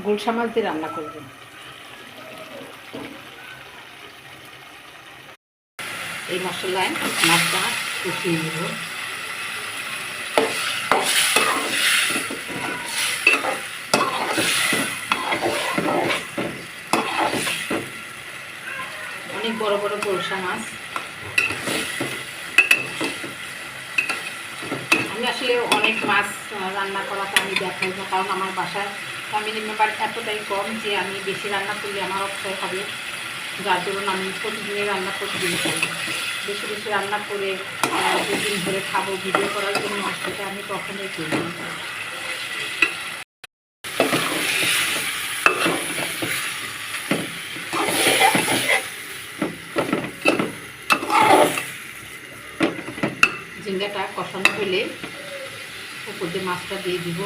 গুলশা মাছ দিয়ে রান্না করব। এই মশলায় মাছটা কষিয়ে নেব। অনেক বড় বড় গুলশা মাছ। আমি আসলে অনেক মাছ রান্না করাটা আমি দেখাই না, কারণ আমার বাসায় ফ্যামিলি মেম্বার এতটাই কম যে আমি বেশি রান্না করলে আমার অক্ষয় হবে। যার দরুন আমি প্রতিদিনই রান্না প্রতিদিন করি। বেশি বেশি রান্না করে দুদিন ধরে খাবো ভিডিও করার জন্য সেটা আমি কখনোই করি না। ঝিঙ্গাটা কষানো হলে উপর দিয়ে মাছটা দিয়ে দিব।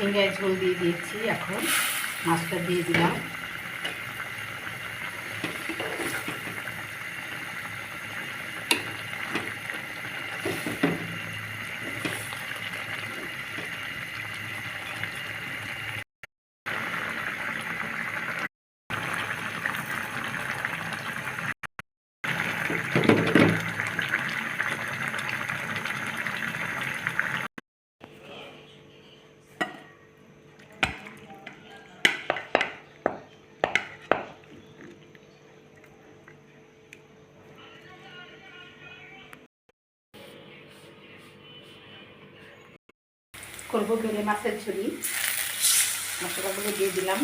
ঝিঙ্গায় ঝোল দিয়ে দিয়েছি, এখন মাছটা দিয়ে দিলাম। করবো বেলে মাছের ঝুড়ি। মশলাগুলো দিয়ে দিলাম।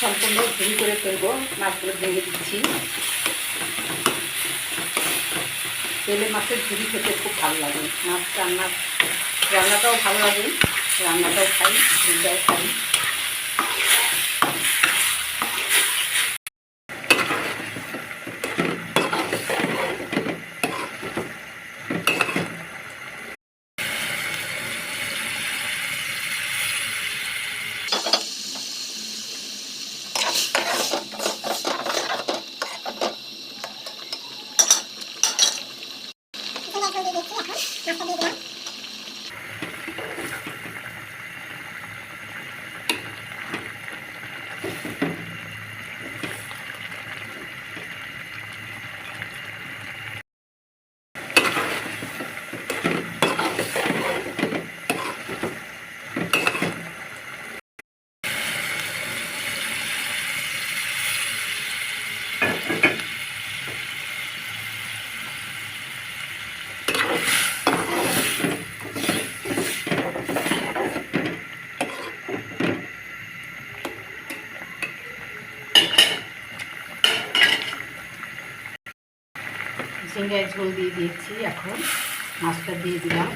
সম্পূর্ণ ঝুড়ি করে ফেলবো। মাছগুলো ভেঙে দিচ্ছি। তেলে মাছের ঝুড়ি খেতে খুব ভালো লাগে। মাছ রান্নাটাও ভালো লাগে, রান্নাটাও খাই, ঝুড়িটাও খাই। ঝিঙ্গায় ঝোল দিয়ে দিয়েছি, এখন মাছটা দিয়ে দিলাম।